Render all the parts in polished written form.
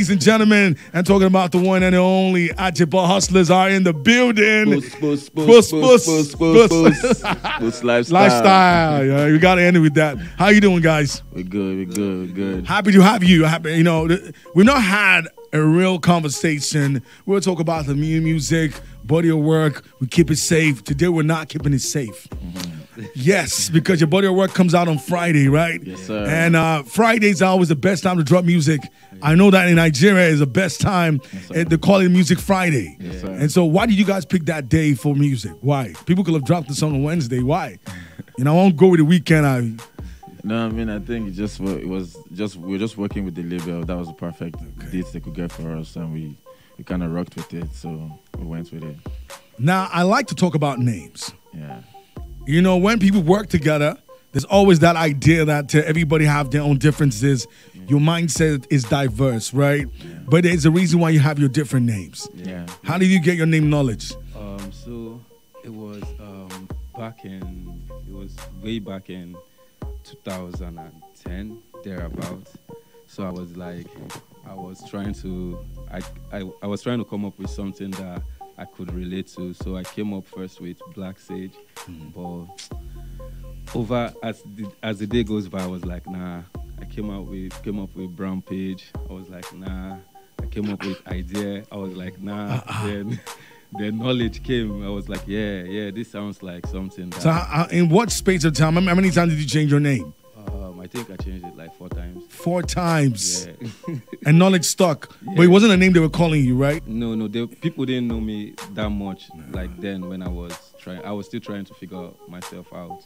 ladies and gentlemen, and talking about the one and only Ajebo hustlers are in the building. Boost lifestyle. Lifestyle. Yeah, we gotta end it with that. How you doing, guys? We're good. Happy to have you. Happy, we've not had a real conversation. We'll talk about the music, body of work. We keep it safe. Today we're not keeping it safe. Yes, because your body of work comes out on Friday, right? Yes, sir. And Fridays are always the best time to drop music. I know that in Nigeria is the best time. They call it Music Friday. Yes, sir. And so why did you guys pick that day for music? Why? People could have dropped the song on Wednesday. Why? I won't go with the weekend. No, I mean, I think we were just working with the label. That was the perfect date they could get for us, and we kind of rocked with it, so we went with it. Now, I like to talk about names. Yeah. When people work together, there's always that idea that everybody have their own differences. Your mindset is diverse, right? Yeah. But there's a reason why you have your different names. Yeah. How did you get your name knowledge? So it was way back in 2010, thereabouts. So I was trying to come up with something that I could relate to. So I came up first with Black Sage, but as the day goes by, I was like, nah. I came up with Brown Page. I was like, nah. I came up with Idea. I was like, nah. Then knowledge came. I was like, yeah, this sounds like something. So in what space of time? How many times did you change your name? I think I changed it like 4 times. 4 times. Yeah. And knowledge stuck. Yeah. But it wasn't a name they were calling you, right? No. People didn't know me that much like then when I was trying. I was still trying to figure myself out.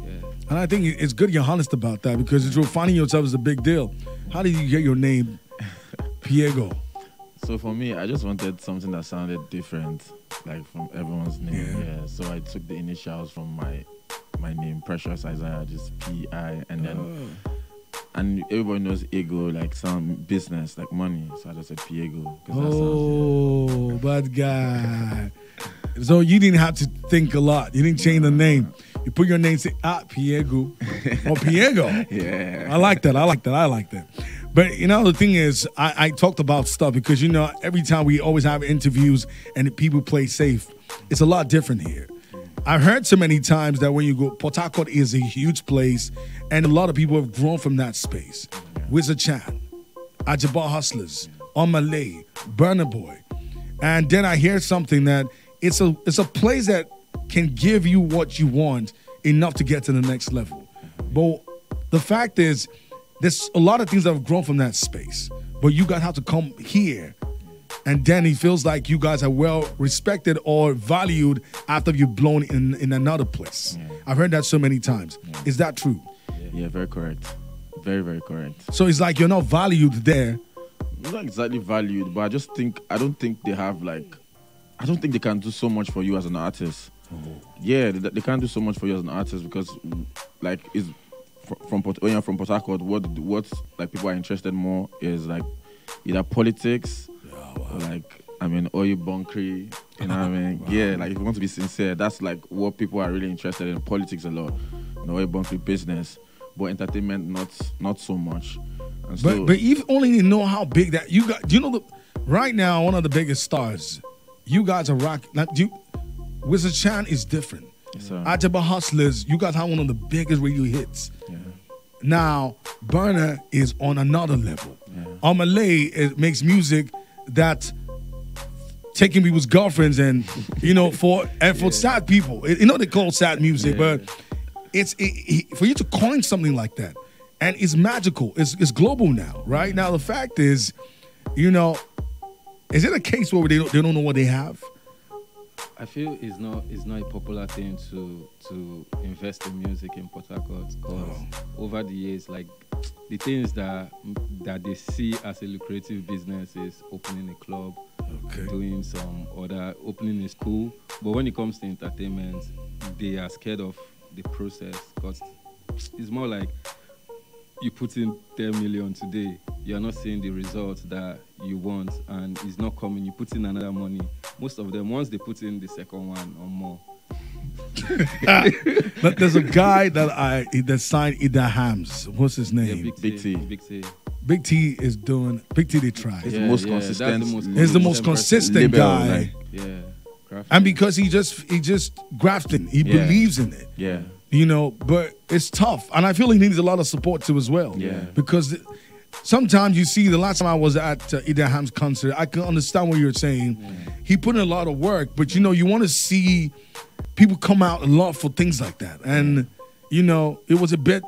Yeah. And I think it's good you're honest about that because finding yourself is a big deal. How did you get your name, Piego? So for me, I just wanted something that sounded different, like from everyone's name. Yeah. So I took the initials from my name, Precious Isaiah, just P.I. And then, and everybody knows ego, like some business, like money. So I just said Piego. Oh, bad guy. So you didn't have to think a lot. You didn't change the name. You put your name, say, Piego. Or Piego. Yeah. I like that. But, the thing is, I talked about stuff because, every time we always have interviews and the people play safe, it's a lot different here. I've heard so many times that when you go, Port Harcourt is a huge place and a lot of people have grown from that space. Wizard Chan, Ajebo Hustlers, Malay, Burner Boy. And then I hear something that it's a place that can give you what you want enough to get to the next level. But the fact is, there's a lot of things that have grown from that space. But you guys have to come here. And then it feels like you guys are well respected or valued after you've blown in another place. Yeah. I've heard that so many times. Yeah. Is that true? Yeah, very correct. Very, very correct. So it's like you're not valued there. Not exactly valued, but I don't think they can do so much for you as an artist. Oh. Yeah, they can't do so much for you as an artist because like when you're from Port Harcourt, what like people are interested more is like either politics, oil bunkery, you know what I mean? Wow. Yeah, like if you want to be sincere, that's like what people are really interested in, politics a lot. Oil bunkery business, but entertainment not so much. And so, but you only know how big that you got. Do you know right now one of the biggest stars? You guys are rock. Wizard Chan is different. Yes, sir. Ajebo Hustlers, you guys have one of the biggest radio hits. Yeah. Now Burner is on another level. Yeah. Malay makes music that taking people's girlfriends and for sad people. They call sad music, but it's for you to coin something like that, and it's magical. It's global now, right? Now the fact is, is it a case where they don't know what they have? I feel it's not a popular thing to invest in music in Port Harcourt because over the years, like the things that they see as a lucrative business is opening a club, doing some other, opening a school. But when it comes to entertainment, they are scared of the process because it's more like you put in 10 million today, you are not seeing the results that you want and it's not coming. You put in another money. Most of them, once they put in the second one or more. But there's a guy that signed Ida Hams. What's his name? Yeah, Big T. Big T is doing. Big T they try. He's the most consistent. He's the most consistent guy. Like, Yeah. And because he just grafting, he believes in it. yeah. You know, but it's tough, and I feel he needs a lot of support too as well. Yeah. Because sometimes you see, the last time I was at Idaham's concert, I can understand what you're saying. He put in a lot of work, but you know, you want to see people come out a lot for things like that, and you know, it was a bit.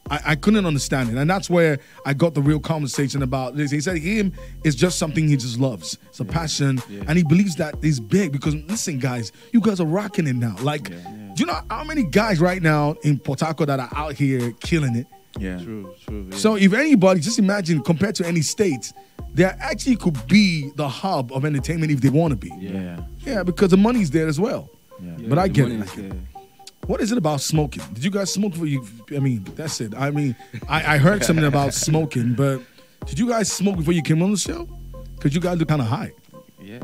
I couldn't understand it, and that's where I got the real conversation about this. He said him is just something he just loves. It's a passion, and he believes that is big. Because listen, guys, you guys are rocking it now. Like, do you know how many guys right now in Port Harcourt that are out here killing it? Yeah. True. Yeah. So if anybody, just imagine, compared to any state, there actually could be the hub of entertainment if they want to be. Yeah, because the money's there as well. Yeah. But I get it. There. What is it about smoking? Did you guys smoke before you? I mean, that's it. I mean, I heard something about smoking, but did you guys smoke before you came on the show? Because you guys look kind of high. Yeah.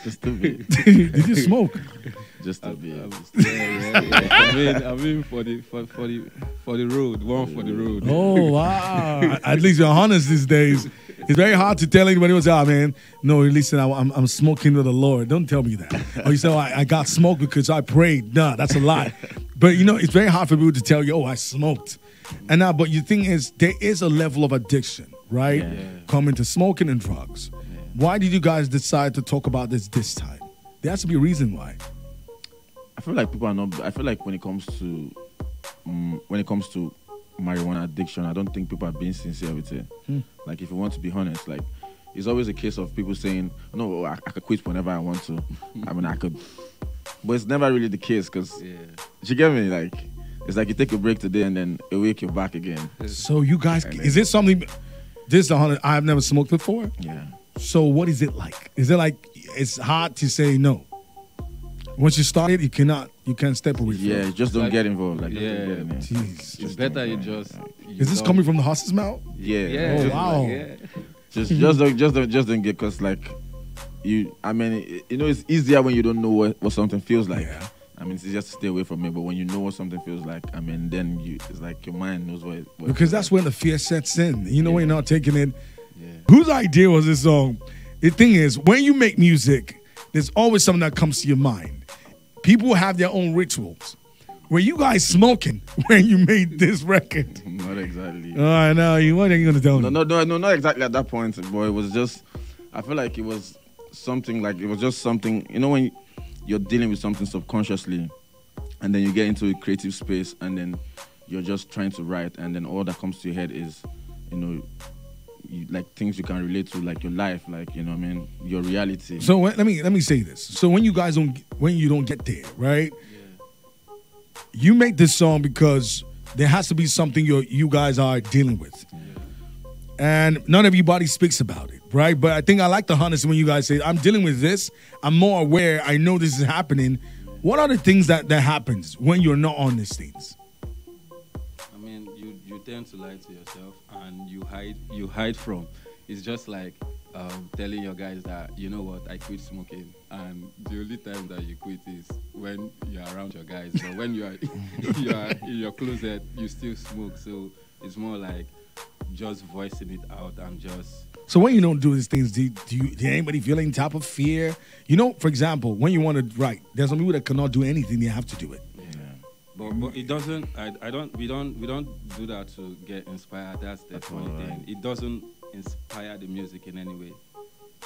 just a bit. Did you smoke? Just a bit. I mean, for the road, one for the road. Oh wow! At least you're honest these days. It's very hard to tell anybody what's out, man. No, listen, I'm smoking with the Lord. Don't tell me that. Or you say, oh, I got smoked because I prayed. Nah, that's a lie. But you know, it's very hard for people to tell you, oh, I smoked. And now, but the thing is, there is a level of addiction, right? Coming to smoking and drugs. Why did you guys decide to talk about this time? There has to be a reason why. I feel like people are not. I feel like when it comes to marijuana addiction, I don't think people are being sincere with it. Like, if you want to be honest, like, it's always a case of people saying, no, I could quit whenever I want to. I mean, I could. But it's never really the case, because, you get me? Like, it's like you take a break today and then a week you're back again. So you guys, is this something, this is 100, I've never smoked before? Yeah. So what is it like? Is it like, it's hard to say no? Once you start it, you can't step away from it. Just don't get involved. Like, Jeez. It's better you just. Is this coming from the horse's mouth? Yeah. Oh, wow. Just don't get, because like I mean, you know, it's easier when you don't know what something feels like. Yeah. I mean, it's just to stay away from it. But when you know what something feels like, I mean, then it's like your mind knows what Because that's when the fear sets in. You know, when you're not taking it. Yeah. Whose idea was this song? The thing is, when you make music, there's always something that comes to your mind. People have their own rituals. Were you guys smoking when you made this record? Not exactly. Oh, I know. What are you going to tell me? No, not exactly at that point, but it was just, I feel like it was something like, it was just something, you know, when you're dealing with something subconsciously, and then you get into a creative space, and then you're just trying to write, and then all that comes to your head is, you know, like things you can relate to, like your life, like, you know what I mean, your reality. So let me say this. So when you don't get there, right? You make this song because there has to be something you guys are dealing with. And not everybody speaks about it, right? But I think I like the honesty when you guys say, I'm dealing with this. I'm more aware. I know this is happening. What are the things that happens when you're not on these things? I mean, you tend to lie to yourself, and you hide from. It's just like telling your guys that, you know what, I quit smoking, and the only time that you quit is when you're around your guys. But when you are in your closet, you still smoke. So it's more like just voicing it out and just. So when you don't do these things, do anybody feel any type of fear? You know, for example, when you want to write, there's some people that cannot do anything; they have to do it. But it doesn't. We don't do that to get inspired. That's the funny thing. It doesn't inspire the music in any way.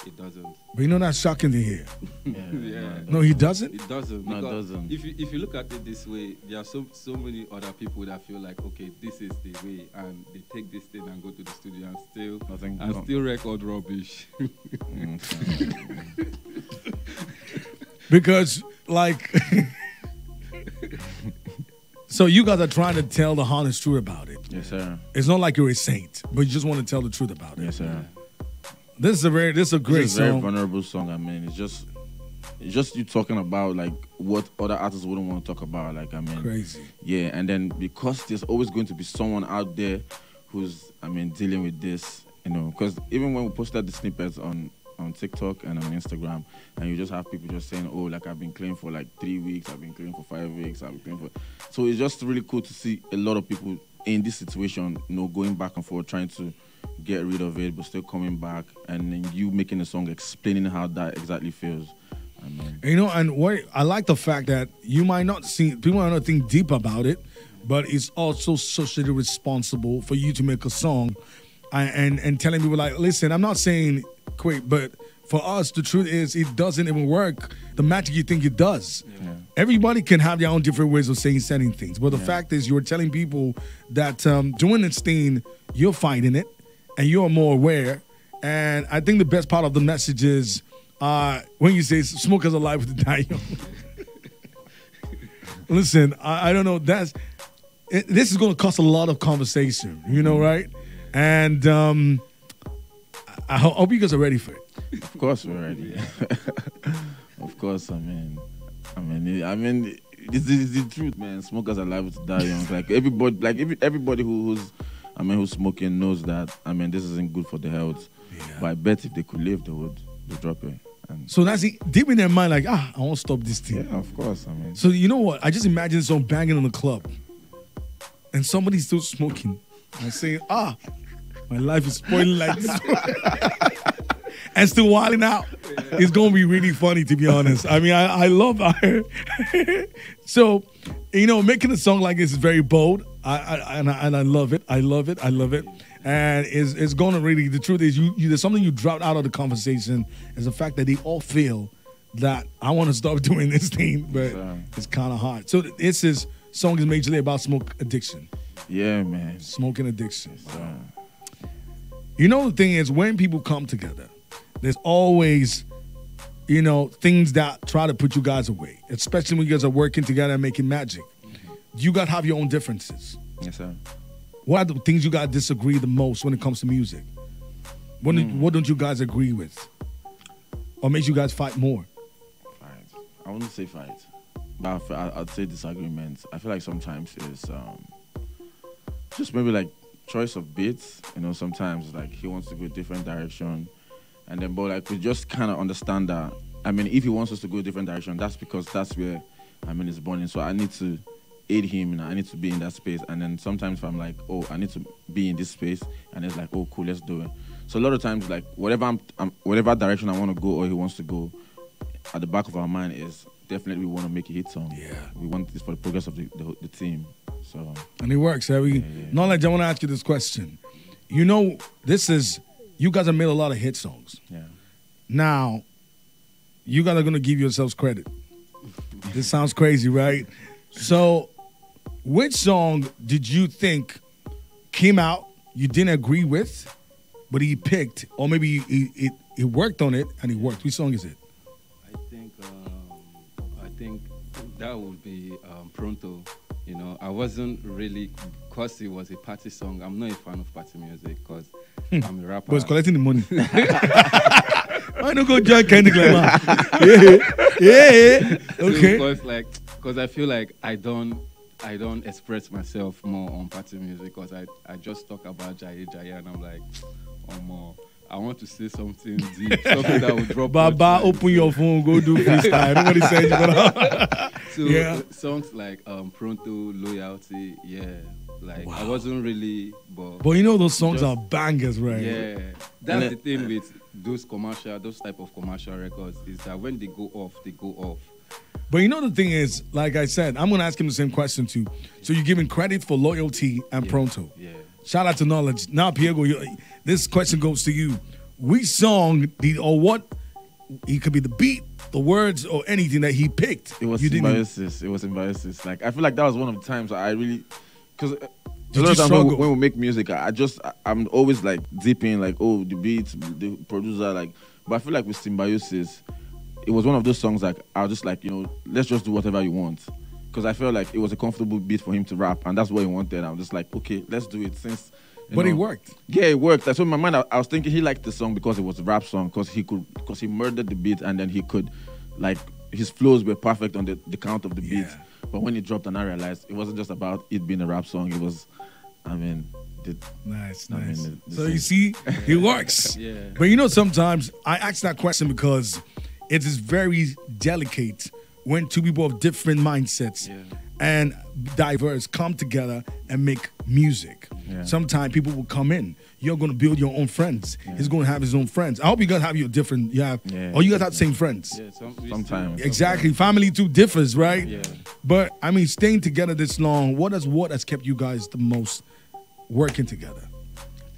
It doesn't. But you know that's shocking to hear. Yeah. No, he doesn't. It doesn't. No, it doesn't. If you look at it this way, there are so many other people that feel like, okay, this is the way, and they take this thing and go to the studio and still record rubbish. Because like. So you guys are trying to tell the honest truth about it. Yes, sir. It's not like you're a saint, but you just want to tell the truth about it. Yes, sir. This is a great It's a song. very vulnerable song. I mean, it's just you talking about like what other artists wouldn't want to talk about. Like, I mean, Crazy. Yeah, and then because there's always going to be someone out there who's, I mean, dealing with this, you know, because even when we posted the snippets on TikTok and on Instagram, and you just have people just saying, oh, like, I've been clean for like 3 weeks, I've been clean for 5 weeks, I've been clean for. So it's just really cool to see a lot of people in this situation, going back and forth, trying to get rid of it, but still coming back, and then you making a song explaining how that exactly feels. I mean, and what I like the fact that you might not see, people might not think deep about it, but it's also socially responsible for you to make a song and telling people like, listen, I'm not saying quit, but for us, the truth is it doesn't even work the magic you think it does. Yeah. Everybody can have their own different ways of saying certain things, but the fact is you're telling people that doing this thing, you're fighting it, and you're more aware. And I think the best part of the message is when you say smokers are alive to die young. Listen, I don't know. This is going to cost a lot of conversation, right? And I hope you guys are ready for it. Of course we're ready. Of course, I mean, this is the truth, man. Smokers are liable to die young. Like everybody who's smoking knows that. I mean, this isn't good for the health. Yeah. But I bet if they could live, they would drop it. And so that's deep in their mind, like, I won't stop this thing. Yeah, of course. I mean, so you know what? I just imagine someone banging in the club, and somebody's still smoking and saying, my life is spoiling like this. And still wilding out. It's going to be really funny, to be honest. I mean, I love that. So, making a song like this is very bold. I love it. I love it. I love it. And it's going to really, the truth is, there's something you dropped out of the conversation is the fact that they all feel that I want to stop doing this thing, but it's kind of hard. So this song is majorly about smoke addiction. Yeah, man. Smoking addiction. The thing is, when people come together, there's always, things that try to put you guys away, especially when you guys are working together and making magic. Mm-hmm. You got to have your own differences. Yes, sir. What are the things you guys disagree the most when it comes to music? What don't you guys agree with? Or makes you guys fight more? Fight. I wouldn't say fight, but I'd say disagreements. I feel like sometimes it's just maybe like choice of beats. Sometimes like he wants to go a different direction. And then, but like we just kind of understand that. I mean, if he wants us to go a different direction, that's because that's where it's born in. So I need to aid him, and I need to be in that space. And then sometimes if I'm like, I need to be in this space, and it's like, cool, let's do it. So a lot of times, like whatever direction I want to go or he wants to go, at the back of our mind is definitely we want to make a hit song. Yeah, we want this for the progress of the team. So and it works. Knowledge. I want to ask you this question. This is. You guys have made a lot of hit songs. Yeah. Now, you guys are going to give yourselves credit. This sounds crazy, right? So, which song did you think came out, you didn't agree with, but he picked, or maybe he worked on it and it worked? Which song is it? I think that would be Pronto. I wasn't really, because it was a party song. I'm not a fan of party music because I'm a rapper. But it's collecting the money. Why not go join Kendrick Lamar? Yeah. Okay. Because I feel like I don't express myself more on party music because I just talk about Jaya and I'm like, more. I want to say something deep, something that will drop. Baba, open your phone, go do freestyle. Nobody says you're gonna. So songs like Pronto, Loyalty, wow. I wasn't really, but those songs are bangers, right? Yeah, that's the thing with those type of commercial records is that when they go off, they go off. But the thing is, like I said, I'm gonna ask him the same question too. So you're giving credit for Loyalty and Pronto. Yeah. Shout out to Knowledge. Now, Piego, this question goes to you. Which song or what? It could be the beat, the words, or anything that he picked. It was symbiosis. It was symbiosis. Like I feel like that was one of the times I really, because a lot of times when we make music, I'm always like deep in like the beats, the producer like. But I feel like with symbiosis, it was one of those songs like I was just like let's just do whatever you want. Because I felt like it was a comfortable beat for him to rap, and that's what he wanted. I'm just like, okay, let's do it. But it worked. Yeah, it worked. So in my mind, I was thinking he liked the song because it was a rap song, because he murdered the beat, and then he could, like, his flows were perfect on the count of the beat. But when it dropped, and I realized it wasn't just about it being a rap song. It was, nice. So you see, it works. Yeah. But sometimes I ask that question because it is very delicate when two people have different mindsets and diverse come together and make music. Yeah. Sometimes people will come in. You're going to build your own friends. He's going to have his own friends. I hope you guys have your different, or you guys have the same friends. Yeah, Sometimes. Exactly. Family too differs, right? Yeah. But I mean, staying together this long, what has kept you guys the most working together?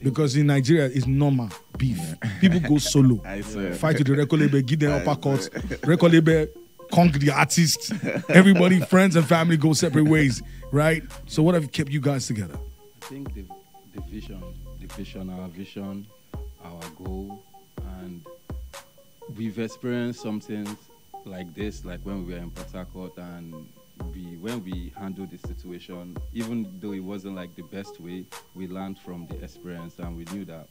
Because in Nigeria, it's normal beef. People go solo. I swear. Fight with the record label, give them uppercuts. Record label, conquer the artists. Everybody, friends and family go separate ways, right? So what have kept you guys together? I think the vision, our vision, our goal, and we've experienced something like this, like when we were in Port Harcourt, and when we handled the situation, even though it wasn't like the best way, we learned from the experience, and we knew that,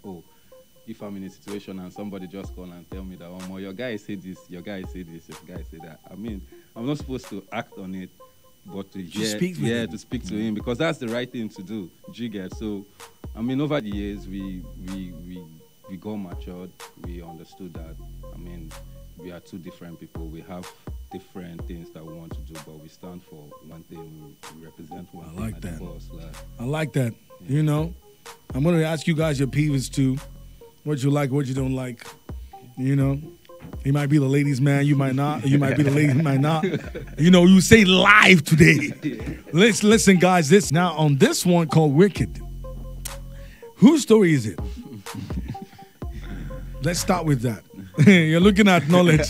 if I'm in a situation and somebody just call and tell me that, your guy said this, your guy said this, your guy said that. I mean, I'm not supposed to act on it, but to speak to him, because that's the right thing to do. Jigger. So, I mean, over the years, we got matured. We understood that. I mean, we are two different people. We have different things that we want to do, but we stand for one thing. We represent one thing. I like like that. the boss, I like that. Yeah. You know, I'm going to ask you guys your peeves too. What you like, what you don't like. You know, he might be the ladies' man, you might not. You might be the ladies, might not. You know, you say live today. Listen, guys, this now on this one called Wicked. Whose story is it? Let's start with that. You're looking at knowledge.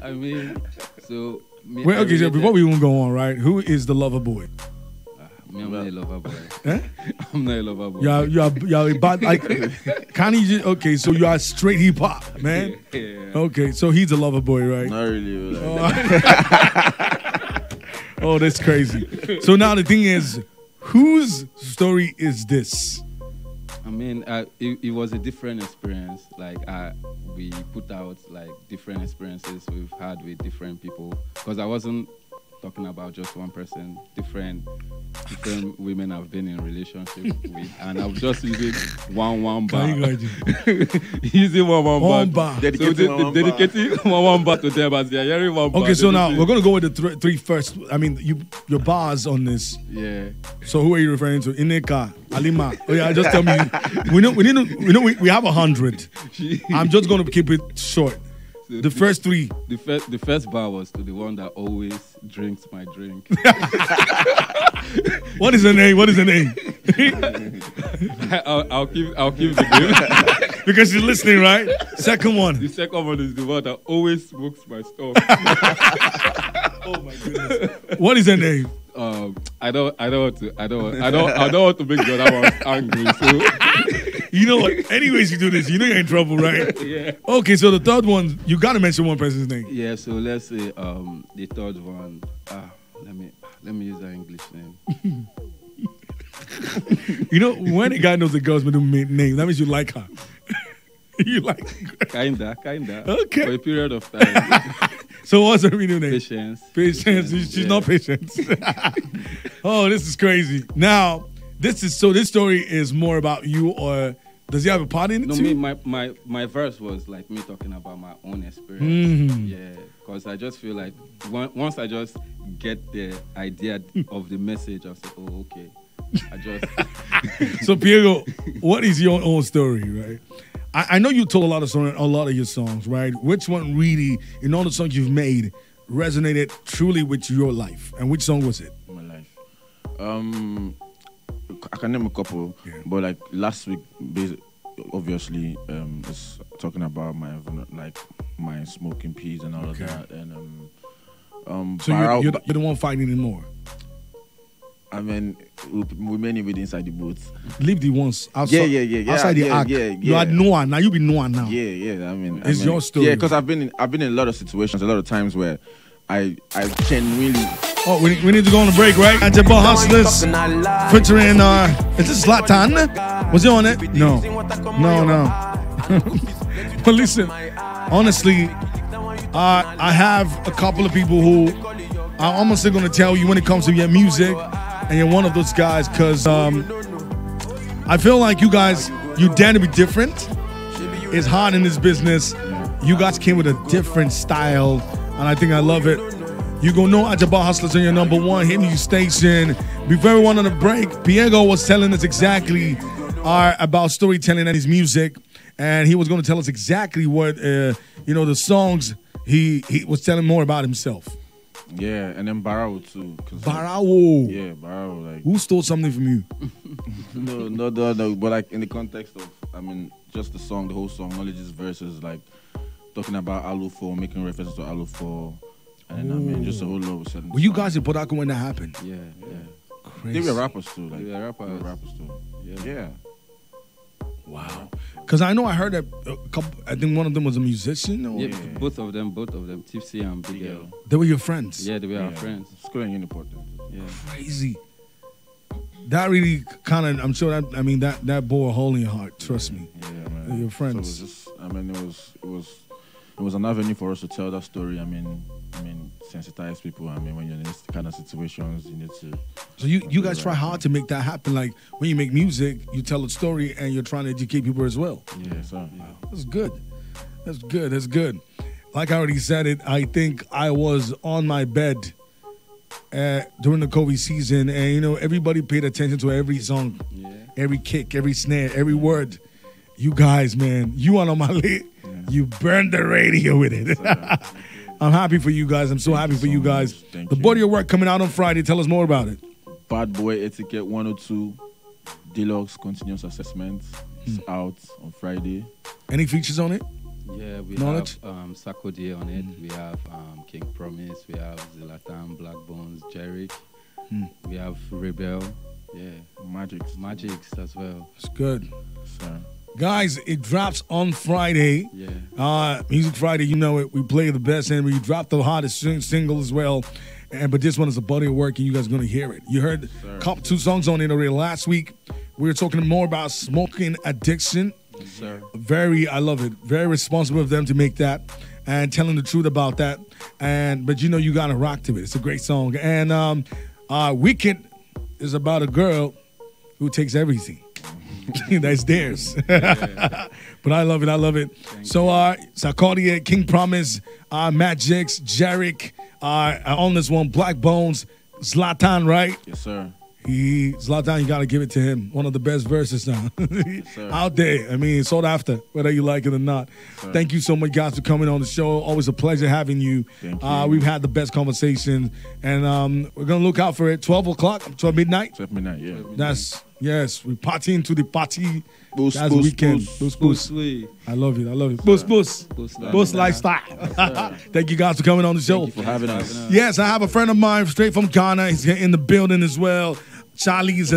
I mean, so... Wait, okay, so before we even go on, right? Who is the lover boy? I'm not a lover boy. Eh? I'm not a lover boy. You're a bad, like, can he just, okay, so you are straight hip hop, man. Yeah. Okay, so he's a lover boy, right? Not really. Oh, that's crazy. So now the thing is, whose story is this? I mean, it was a different experience. Like, we put out like different experiences we've had with different people. Because I wasn't talking about just one person. Different women I've been in relationship with, and I'm just using one bar. Using one bar. Dedicating one bar to them as they're hearing one bar. Okay, so now we're gonna go with the three first. I mean, your bars on this. Yeah. So who are you referring to? Ineka, Alima. Oh yeah, just tell me. We have 100. I'm just gonna keep it short. So the first three. The first bar was to the one that always drinks my drink. What is the name? What is the name? I'll keep the name. Because she's listening, right? Second one. The second one is the one that always smokes my stuff. Oh my goodness. What is her name? I don't want to make the other one angry. So you know what? Anyways, you do this. You know you're in trouble, right? Yeah. Okay, so the third one, you gotta mention one person's name. Yeah. So let's say the third one. Let me use that English name. You know, when a guy knows a girl's middle name, that means you like her. You like her. Kinda. Okay. For a period of time. So what's her middle name? Patience. She's not patient. Oh, this is crazy. Now, this story is more about you, or does he have a part in it too? My verse was like me talking about my own experience. Mm-hmm. Yeah, because I just feel like once I just get the idea of the message, I say, oh, okay. I just. So Piero, what is your own story, right? I know you told a lot of your songs, right? Which one really, in all the songs you've made, resonated truly with your life? And which song was it? My life. I can name a couple, but like last week, obviously, it's talking about my smoking peas and all of that, and so you're the one fighting anymore. I mean, we many with inside the booth. Leave the ones outside. Yeah. Outside the arc. You are Noah now. You be Noah now. Yeah. I mean, it's your story. Yeah, because I've been in a lot of situations, a lot of times where I genuinely. Oh, we need to go on a break, right? Ajebo Hustlers featuring is this Zlatan? Was he on it? No. But listen, honestly, I have a couple of people who I'm almost going to tell you when it comes to your music, and you're one of those guys, because I feel like you guys, you dare to be different. It's hard in this business. You guys came with a different style, and I think I love it. You gonna know Ajebo Hustlers on your number one hit music station. Before we went on a break, Piego was telling us exactly about storytelling and his music, and he was going to tell us exactly what the songs he was telling more about himself. Yeah, and then Barao too. Barao. Yeah, Barao. Like, who stole something from you? No. But like in the context of, I mean, just the song, the whole song, Knowledge's verses, like talking about Alufo, making references to Alufo, and I mean, just a whole lot of certain. Were you guys in Port Harcourt when that happened? Yeah. They were rappers too. Like, They were rappers. too. Yeah. Wow. Because I know I heard that I think one of them was a musician. Or? Yeah, both of them, Tipsy and Big L. They were your friends? Yeah, they were our friends. School in Uniport. Yeah. Crazy. That really kind of, I'm sure that bore a hole in your heart. Trust me. Yeah, man. They're your friends. So it was just, I mean, it was an avenue for us to tell that story. I mean, sensitize people. I mean, when you're in this kind of situations, you need to. So you guys try hard to make that happen. Like when you make music, you tell a story and you're trying to educate people as well. Yeah, sir. Wow, that's good. That's good. Like I already said it, I think I was on my bed during the COVID season, and everybody paid attention to every song, every kick, every snare, every word. You guys, man, you on my list. Yeah. You burned the radio with it. I'm happy for you guys. I'm so happy for you guys. The body of work coming out on Friday. Tell us more about it. Bad Boy Etiquette 102 Deluxe Continuous Assessment is out on Friday. Any features on it? Yeah, we Knowledge? have Sakodi on it. We have King Promise. We have Zlatan, Black Bones, Jerick. We have Rebel. Yeah, Magix as well. It's good. Sir. Guys, it drops on Friday. Yeah. Music Friday, you know it. We play the best, and we drop the hottest single as well. But this one is a body of work, and you guys are going to hear it. You heard two songs on it already last week. We were talking more about smoking addiction. Yes, sir. I love it. Very responsible of them to make that and telling the truth about that. But you got to rock to it. It's a great song. And Wicked is about a girl who takes everything. That's theirs. But I love it. So Sarkodie, King Promise, Magix, Jerick, on this one, Black Bones, Zlatan, right? Yes, sir. Zlatan, you got to give it to him. One of the best verses now. Yes, out there. I mean, sought after, whether you like it or not. Yes, thank you so much, guys, for coming on the show. Always a pleasure having you. Thank you. We've had the best conversation. And we're going to look out for it. 12 o'clock, 12 midnight. 12 midnight, yeah. Yes, we partying to the party. Boost, That's the weekend. Boost. I love it. Boost lifestyle. Thank you guys for coming on the show. Thank you for having us. Yes, I have a friend of mine straight from Ghana. He's in the building as well. Charlie's